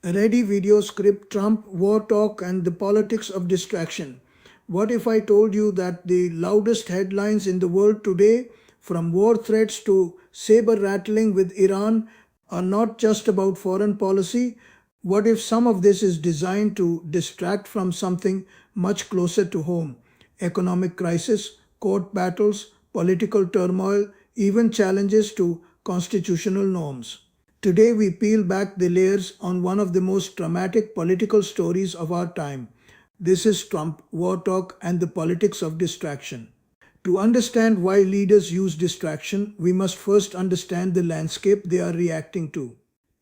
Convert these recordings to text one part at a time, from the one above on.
Ready video script Trump, war talk, and the politics of distraction. What if I told you that the loudest headlines in the world today, from war threats to saber rattling with Iran, are not just about foreign policy? What if some of this is designed to distract from something much closer to home? Economic crisis, court battles, political turmoil, even challenges to constitutional norms. Today, we peel back the layers on one of the most dramatic political stories of our time. This is Trump, war talk, and the politics of distraction. To understand why leaders use distraction, we must first understand the landscape they are reacting to.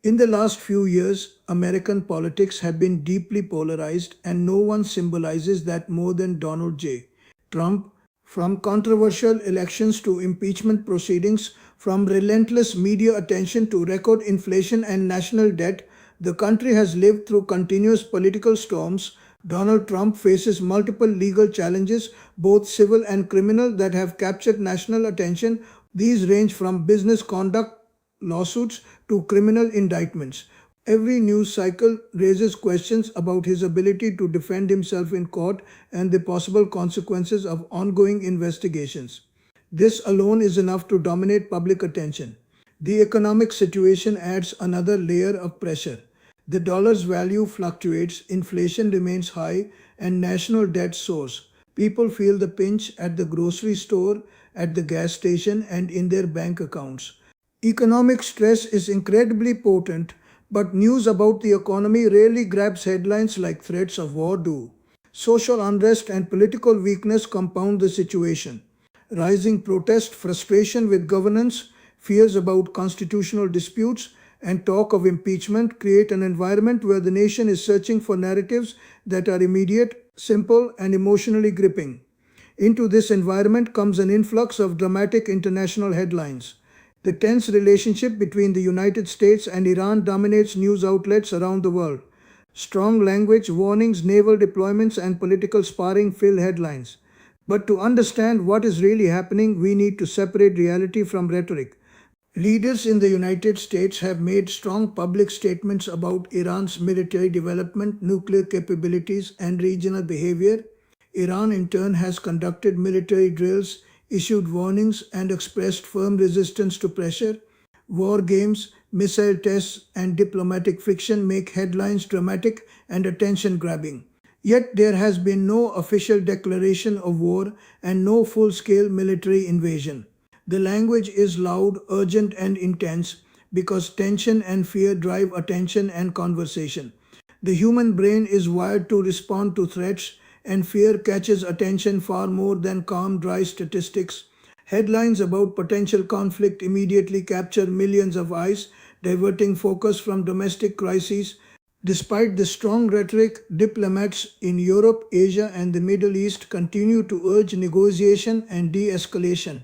In the last few years, American politics have been deeply polarized, and no one symbolizes that more than Donald J. Trump. From controversial elections to impeachment proceedings, from relentless media attention to record inflation and national debt, the country has lived through continuous political storms. Donald Trump faces multiple legal challenges, both civil and criminal, that have captured national attention. These range from business conduct lawsuits to criminal indictments. Every news cycle raises questions about his ability to defend himself in court and the possible consequences of ongoing investigations. This alone is enough to dominate public attention. The economic situation adds another layer of pressure. The dollar's value fluctuates, inflation remains high, and national debt soars. People feel the pinch at the grocery store, at the gas station, and in their bank accounts. Economic stress is incredibly potent, but news about the economy rarely grabs headlines like threats of war do. Social unrest and political weakness compound the situation. Rising protest, frustration with governance, fears about constitutional disputes, and talk of impeachment create an environment where the nation is searching for narratives that are immediate, simple, and emotionally gripping. Into this environment comes an influx of dramatic international headlines. The tense relationship between the United States and Iran dominates news outlets around the world. Strong language, warnings, naval deployments, and political sparring fill headlines. But to understand what is really happening, we need to separate reality from rhetoric. Leaders in the United States have made strong public statements about Iran's military development, nuclear capabilities, and regional behavior. Iran, in turn, has conducted military drills, issued warnings, and expressed firm resistance to pressure. War games, missile tests, and diplomatic friction make headlines dramatic and attention grabbing. Yet there has been no official declaration of war and no full scale military invasion. The language is loud, urgent, and intense because tension and fear drive attention and conversation. The human brain is wired to respond to threats, and fear catches attention far more than calm, dry statistics. Headlines about potential conflict immediately capture millions of eyes, diverting focus from domestic crises. Despite the strong rhetoric, diplomats in Europe, Asia, and the Middle East continue to urge negotiation and de escalation.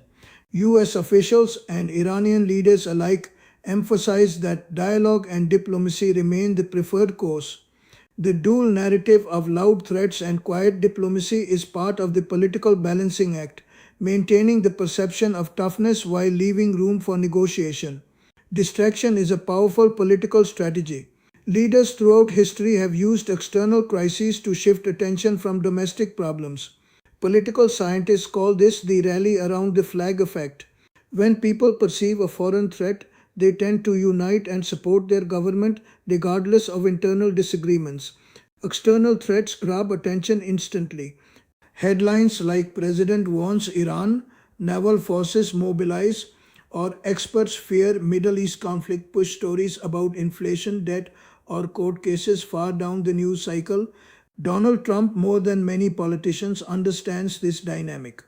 US officials and Iranian leaders alike emphasize that dialogue and diplomacy remain the preferred course. The dual narrative of loud threats and quiet diplomacy is part of the political balancing act, maintaining the perception of toughness while leaving room for negotiation. Distraction is a powerful political strategy. Leaders throughout history have used external crises to shift attention from domestic problems. Political scientists call this the rally around the flag effect. When people perceive a foreign threat, they tend to unite and support their government regardless of internal disagreements. External threats grab attention instantly. Headlines like President warns Iran, naval forces mobilize, or experts fear Middle East conflict push stories about inflation, debt, or court cases far down the news cycle. Donald Trump, more than many politicians, understands this dynamic.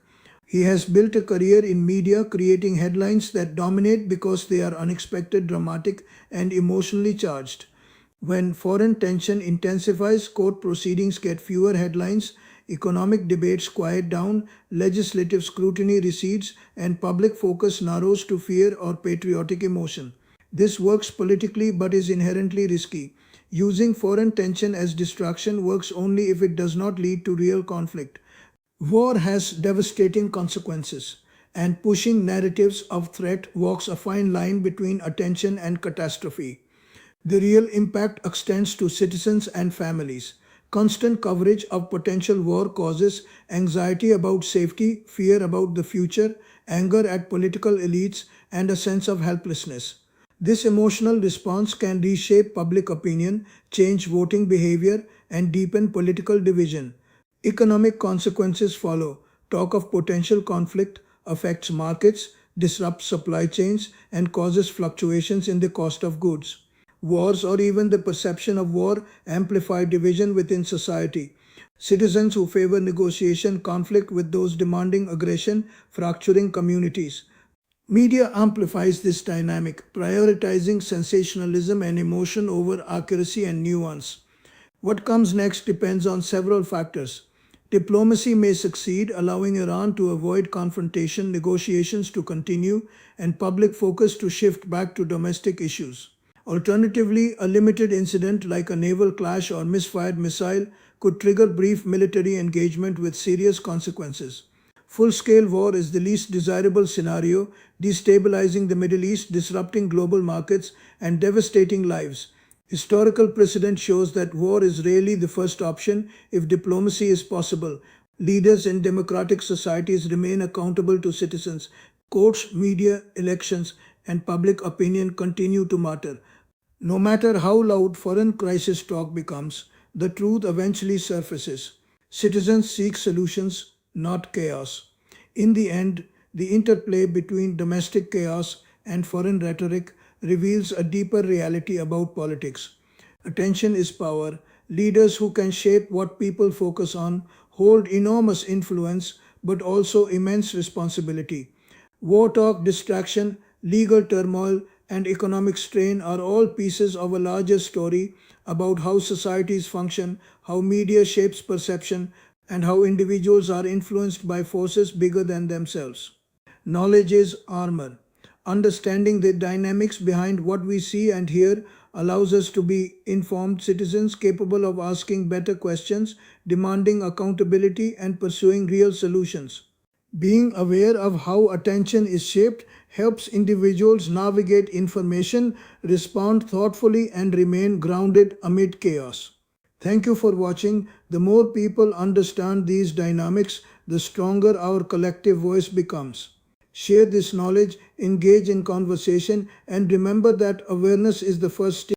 He has built a career in media, creating headlines that dominate because they are unexpected, dramatic, and emotionally charged. When foreign tension intensifies, court proceedings get fewer headlines, economic debates quiet down, legislative scrutiny recedes, and public focus narrows to fear or patriotic emotion. This works politically but is inherently risky. Using foreign tension as distraction works only if it does not lead to real conflict. War has devastating consequences, and pushing narratives of threat walks a fine line between attention and catastrophe. The real impact extends to citizens and families. Constant coverage of potential war causes anxiety about safety, fear about the future, anger at political elites, and a sense of helplessness. This emotional response can reshape public opinion, change voting behavior, and deepen political division. Economic consequences follow. Talk of potential conflict affects markets, disrupts supply chains, and causes fluctuations in the cost of goods. Wars or even the perception of war amplify division within society. Citizens who favor negotiation conflict with those demanding aggression, fracturing communities. Media amplifies this dynamic, prioritizing sensationalism and emotion over accuracy and nuance. What comes next depends on several factors. Diplomacy may succeed, allowing Iran to avoid confrontation, negotiations to continue, and public focus to shift back to domestic issues. Alternatively, a limited incident like a naval clash or misfired missile could trigger brief military engagement with serious consequences. Full scale war is the least desirable scenario, destabilizing the Middle East, disrupting global markets, and devastating lives. Historical precedent shows that war is rarely the first option if diplomacy is possible. Leaders in democratic societies remain accountable to citizens. Courts, media, elections, and public opinion continue to matter. No matter how loud foreign crisis talk becomes, the truth eventually surfaces. Citizens seek solutions, not chaos. In the end, the interplay between domestic chaos and foreign rhetoric reveals a deeper reality about politics. Attention is power. Leaders who can shape what people focus on hold enormous influence but also immense responsibility. War talk, distraction, legal turmoil, and economic strain are all pieces of a larger story about how societies function, how media shapes perception, and how individuals are influenced by forces bigger than themselves. Knowledge is armor. Understanding the dynamics behind what we see and hear allows us to be informed citizens capable of asking better questions, demanding accountability, and pursuing real solutions. Being aware of how attention is shaped helps individuals navigate information, respond thoughtfully, and remain grounded amid chaos. Thank you for watching. The more people understand these dynamics, the stronger our collective voice becomes. Share this knowledge, engage in conversation, and remember that awareness is the first step.